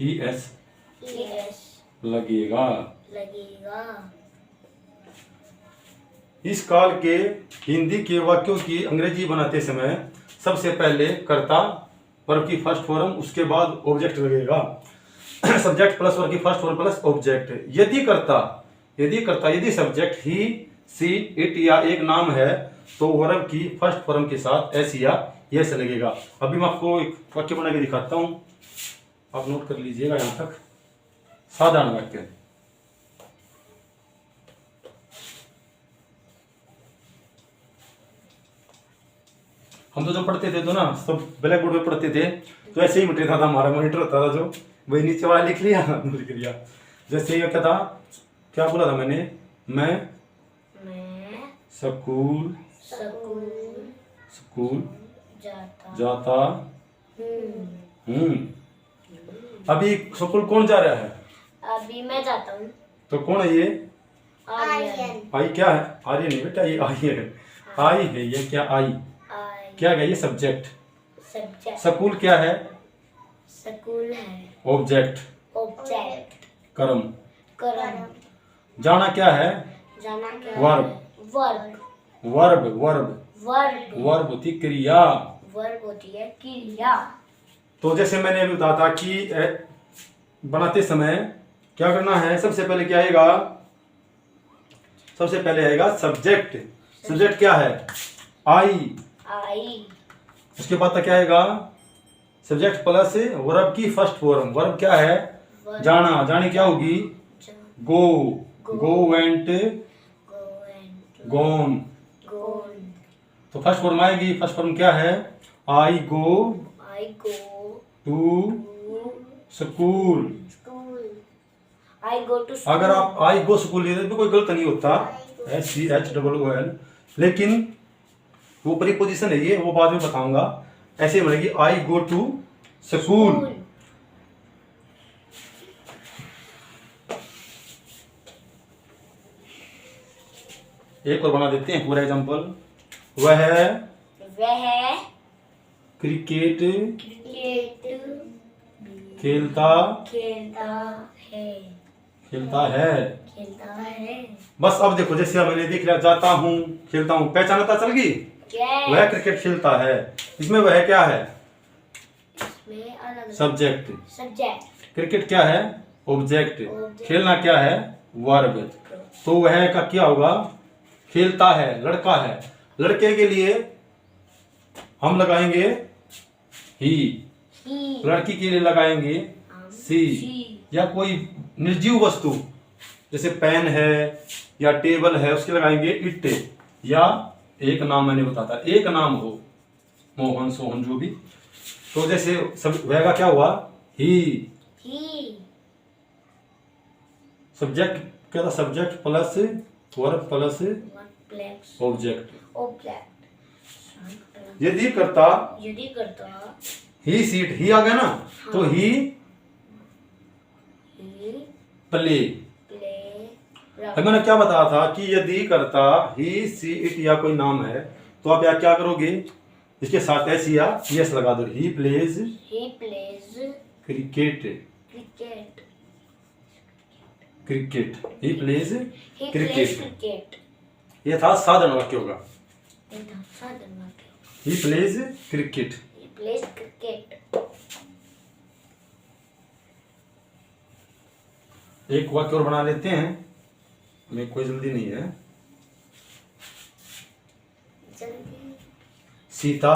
ES लगेगा। इस काल के हिंदी के वाक्यों की अंग्रेजी बनाते समय सबसे पहले कर्ता वर्ब की फर्स्ट फॉर्म, उसके बाद ऑब्जेक्ट लगेगा। सब्जेक्ट प्लस वर्ब की फर्स्ट फॉर्म प्लस ऑब्जेक्ट। यदि सब्जेक्ट ही, सी, इट या एक नाम है तो वर्ब की फर्स्ट फॉर्म के साथ एस या यस लगेगा। अभी मैं आपको एक वाक्य बना के दिखाता हूँ, आप नोट कर लीजिएगा यहाँ तक। साधारण वाक्य, हम तो जब पढ़ते थे तो ना सब ब्लैक बोर्ड में पढ़ते थे तो ऐसे ही मिटता था, हमारा मॉनिटर होता था जो वही नीचे वाला लिख लिया। जैसे ये क्या था, क्या बोला था मैंने, मैं स्कूल जाता हूँ। अभी स्कूल कौन जा रहा है? अभी मैं जाता हूँ। तो कौन है ये? आर्यन। आई क्या है? आर्यन नहीं बेटा, ये आई है। आई है ये, क्या आई? क्या है ये? सब्जेक्ट। स्कूल क्या है? स्कूल है। ऑब्जेक्ट। कर्म। जाना क्या है? वर्ब। वर्ब होती क्रिया। तो जैसे मैंने अभी बताया था कि बनाते समय क्या करना है, सबसे पहले क्या आएगा? सबसे पहले आएगा सब्जेक्ट। सब्जेक्ट क्या है? आई। उसके बाद तक क्या आएगा? सब्जेक्ट प्लस वर्ब की फर्स्ट फॉर्म। वर्ब क्या है? जाना। जाने क्या होगी? Go went gone. तो फर्स्ट फॉर्म आएगी। फर्स्ट फॉर्म क्या है? आई गो टू स्कूल। अगर आप आई गो स्कूल ले तो कोई गलत नहीं होता, SCHOOL, लेकिन वो प्रीपोजिशन है ये, वो बाद में बताऊंगा। ऐसे बनेगी आई गो टू स्कूल। एक और बना देते हैं पूरा एग्जांपल। वह क्रिकेट खेलता है। बस अब देखो, जैसे मैंने देख लिया, जाता हूँ, खेलता हूँ, पहचानता चल गई। वह क्रिकेट खेलता है, इसमें वह क्या है? सब्जेक्ट। क्रिकेट क्या है? ऑब्जेक्ट। खेलना क्या है? वर्ब। तो वह का क्या होगा? खेलता है, लड़का है। लड़के के लिए हम लगाएंगे ही, लड़की के लिए लगाएंगे सी। या कोई निर्जीव वस्तु जैसे पेन है या टेबल है, उसके लगाएंगे इट। या एक नाम मैंने बताया था, एक नाम हो, मोहन, सोहन, जो भी। तो जैसे सब वह का क्या हुआ? ही। सब्जेक्ट क्या था? Subject plus verb plus object. यदि करता ही सीट, ही आ गया ना, तो ही प्ले। मैंने क्या बताया था कि यदि करता ही, सी, इट या कोई नाम है तो आप क्या करोगे? इसके साथ एस या यस लगा दो। He plays cricket. He plays cricket. ये था साधारण वाक्य होगा। He plays cricket. एक वाक्य और बना लेते हैं, हमें कोई जल्दी नहीं है। सीता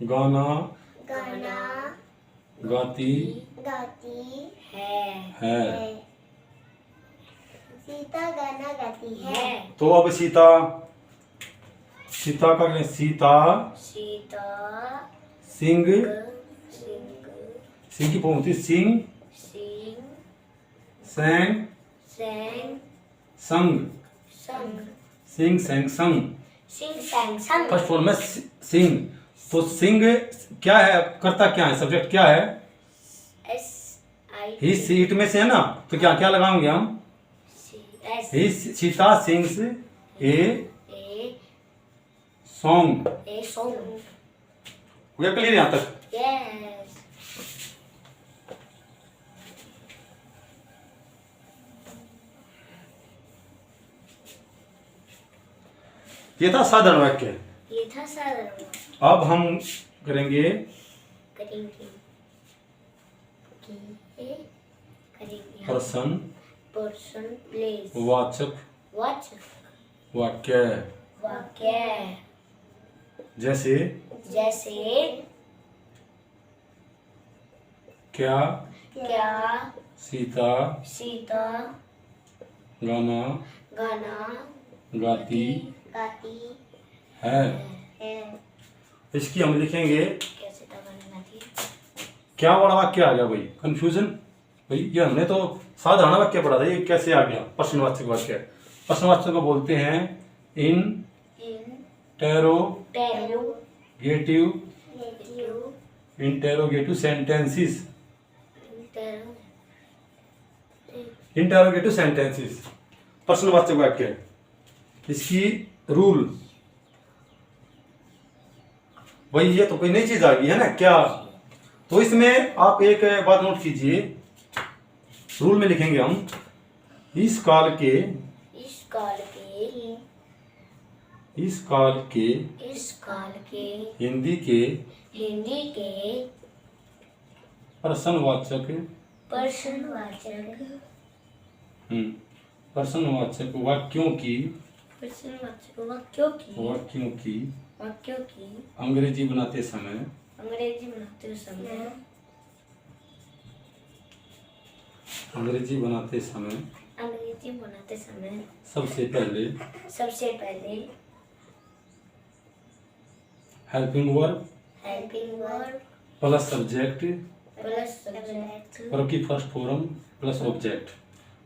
गाना गाती है। सीता गाना गाती है। तो अब सीता का क्या? सीता सिंग की फॉर्म होती है सिंग, सैंग, संग। सिंग सैंग संग। फर्स्ट फॉर्म में सिंग। तो सिंग क्या है? करता क्या है? सब्जेक्ट क्या है? ही सीट में से है ना, तो क्या क्या लगाएंगे हम? He Sita sings a song. Clear यहाँ तक? ये था साधारण वाक्य। ये था साधारण। अब हम करेंगे करेंगे पर्सन पर्सन प्लेस वाचक वाचक वाक्य। वाक्य। जैसे जैसे क्या क्या सीता सीता गाना गाना गाती गाती है। है। इसकी हम लिखेंगे क्या सीता गाना गाती है। क्या वाला वाक्य आ गया भाई, कंफ्यूजन भाई। ये हमने तो साधारण वाक्य पढ़ा था, ये कैसे आ गया प्रश्नवाचक वाक्य। प्रश्नवाचक को बोलते हैं इंटेरोगेटिव सेंटेंसेस। इंटेरोगेटिव सेंटेंसेस प्रश्नवाचक वाक्य। इसकी रूल भाई, ये तो कोई नई चीज आ गई है ना क्या। तो इसमें आप एक बात नोट कीजिए, रूल में लिखेंगे हम इस काल के हिंदी के प्रश्नवाचक वाक्यों की अंग्रेजी बनाते समय सबसे पहले helping verb plus subject verb की first form plus object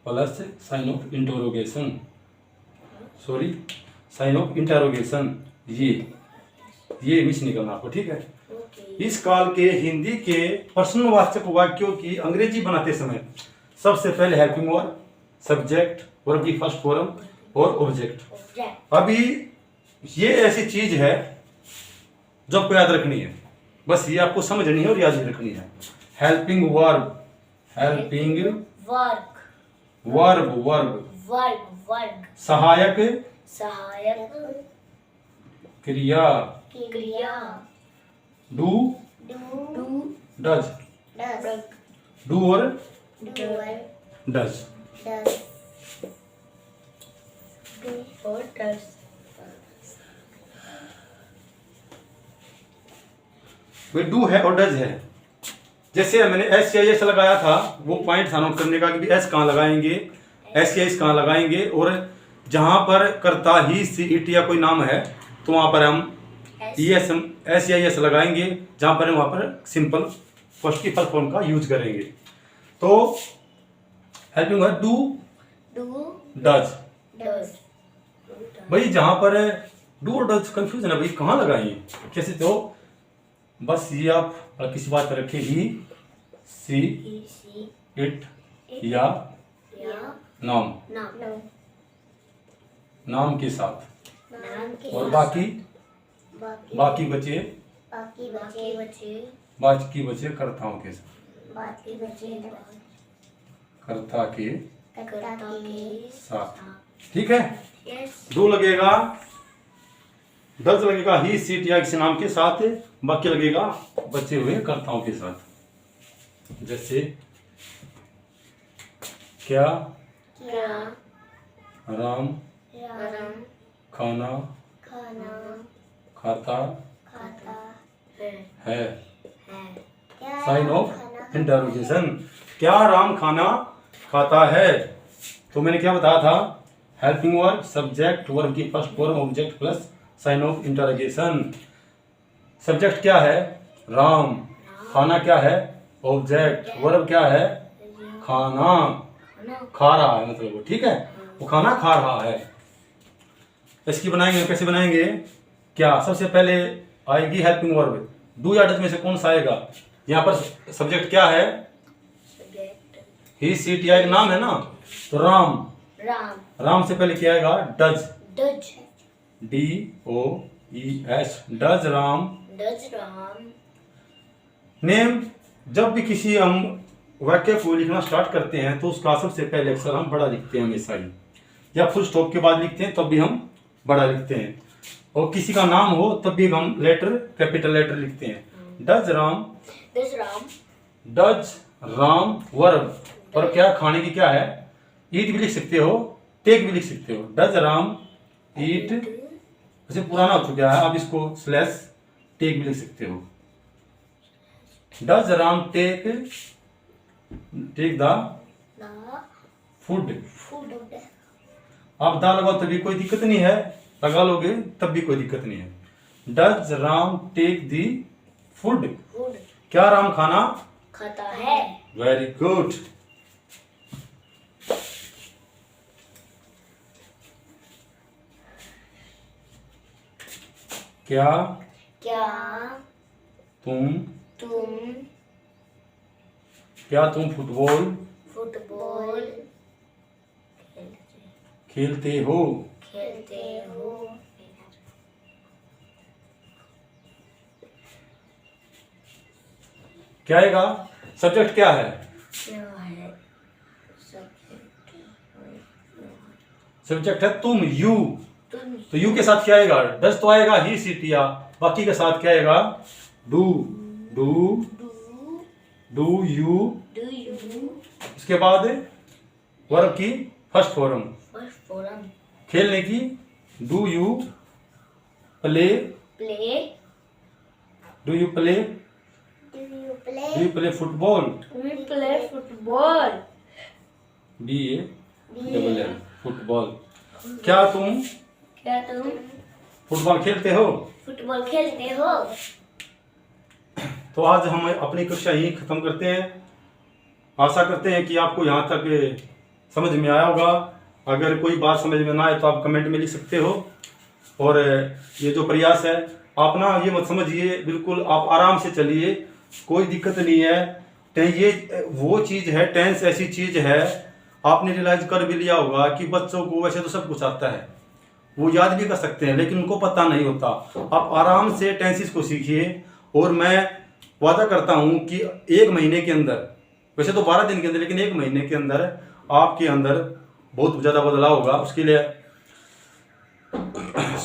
plus sign of interrogation ये मिस नहीं करना आपको, ठीक है। इस काल के हिंदी के प्रश्नवाचक वाक्यों की अंग्रेजी बनाते समय सबसे पहले हेल्पिंग वर्ब सब्जेक्ट वर्ब की फर्स्ट फॉर्म और ऑब्जेक्ट। अभी ये ऐसी चीज है जो आपको याद रखनी है, बस ये आपको समझनी है और याद रखनी है। हेल्पिंग वर्ब सहायक क्रिया डू डज डू और डज। वे डू है और डज है। जैसे मैंने SCIS लगाया था, वो पॉइंट था नोट करने का कि एस कहाँ लगाएंगे, SCIS कहाँ लगाएंगे, और जहां पर करता ही CET या कोई नाम है तो वहां पर हम SCIS लगाएंगे, जहां पर हम वहां पर सिंपल फर्स्ट की फर्स्ट फॉर्म का यूज करेंगे। तो हेल्पिंग वर्ब डू डज। भाई जहां पर डू और डज कंफ्यूजन है भाई, कहाँ लगाएंगे कैसे, तो बस ये आप किसी बात पर रखिए ही सी इट या नाम के साथ और बाकी बचे कर्ताओं के साथ, कर्ता के साथ, ठीक है। डू लगेगा, डज लगेगा ही सीट या किसी नाम के साथ, बाकी लगेगा बचे हुए कर्ताओं के साथ। जैसे क्या राम खाना खाता है। Sign of interrogation. क्या राम खाना खाता है। तो मैंने क्या बताया था, हेल्पिंग वर्ब सब्जेक्ट वर्ब की first form object plus sign of interrogation. Subject क्या है, राम। खाना क्या है, ऑब्जेक्ट। वर्ब क्या है, खाना, खा रहा है मतलब वो, ठीक है, वो खाना खा रहा है। इसकी बनाएंगे, कैसे बनाएंगे, क्या सबसे पहले आएगी हेल्पिंग वर्ब, डू या डज में से कौन सा आएगा। यहाँ पर सब्जेक्ट क्या है, ही सीट या एक नाम है ना, तो राम। राम से पहले क्या आएगा, does. DOES does Ram. Name. जब भी किसी हम वाक्य को लिखना स्टार्ट करते हैं तो उसका सबसे पहले अक्षर हम बड़ा लिखते हैं हमेशा ही, या फुल स्टॉप के बाद लिखते हैं तब भी हम बड़ा लिखते हैं। और किसी का नाम हो तब भी हम लेटर कैपिटल लेटर लिखते हैं। Does Ram, Does Ram does Ram verb, और क्या खाने की क्या है, ईट भी लिख सकते हो, टेक भी लिख सकते हो। डज राम ईट, वैसे पुराना हो चुका है, आप इसको स्लैश टेक भी लिख सकते हो। Does Ram take the the food, food of the आप दा लगाओ तभी कोई दिक्कत नहीं है, लगा लोगे तब भी कोई दिक्कत नहीं है। Does Ram take the food, food क्या राम खाना खाता है। Very good. क्या क्या तुम तुम फुटबॉल फुटबॉल खेलते हो। खेलते हो। क्या आएगा, सब्जेक्ट क्या है, क्या है सब्जेक्ट है तुम, यू, तुम तो यू के साथ क्या आएगा, डज तो आएगा ही सीटिया, बाकी के साथ क्या आएगा, do, do do you, do you इसके बाद वर्ब की फर्स्ट फॉर्म, फर्स्ट फॉर्म खेलने की do you play, play do you play, do you do you play football, we play football B A double L football. क्या तुम football खेलते हो। Football खेलते हो। तो आज हम अपनी कक्षा यहीं खत्म करते हैं। आशा करते हैं कि आपको यहाँ तक समझ में आया होगा। अगर कोई बात समझ में ना आए तो आप कमेंट में लिख सकते हो। और ये जो प्रयास है आप ना ये मत समझिए, बिल्कुल आप आराम से चलिए, कोई दिक्कत नहीं है। ये वो चीज़ है, टेंस ऐसी चीज़ है, आपने रियलाइज कर भी लिया होगा कि बच्चों को वैसे तो सब कुछ आता है, वो याद भी कर सकते हैं, लेकिन उनको पता नहीं होता। आप आराम से टेंसेस को सीखिए और मैं वादा करता हूँ कि 1 महीने के अंदर, वैसे तो 12 दिन के अंदर, लेकिन 1 महीने के अंदर आपके अंदर बहुत ज़्यादा बदलाव होगा। उसके लिए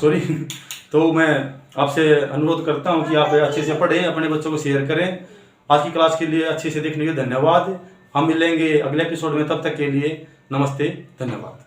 सॉरी, तो मैं आपसे अनुरोध करता हूँ कि आप अच्छे से पढ़ें, अपने बच्चों को शेयर करें। आज की क्लास के लिए अच्छे से देखने के लिए धन्यवाद। हम मिलेंगे अगले एपिसोड में, तब तक के लिए नमस्ते, धन्यवाद।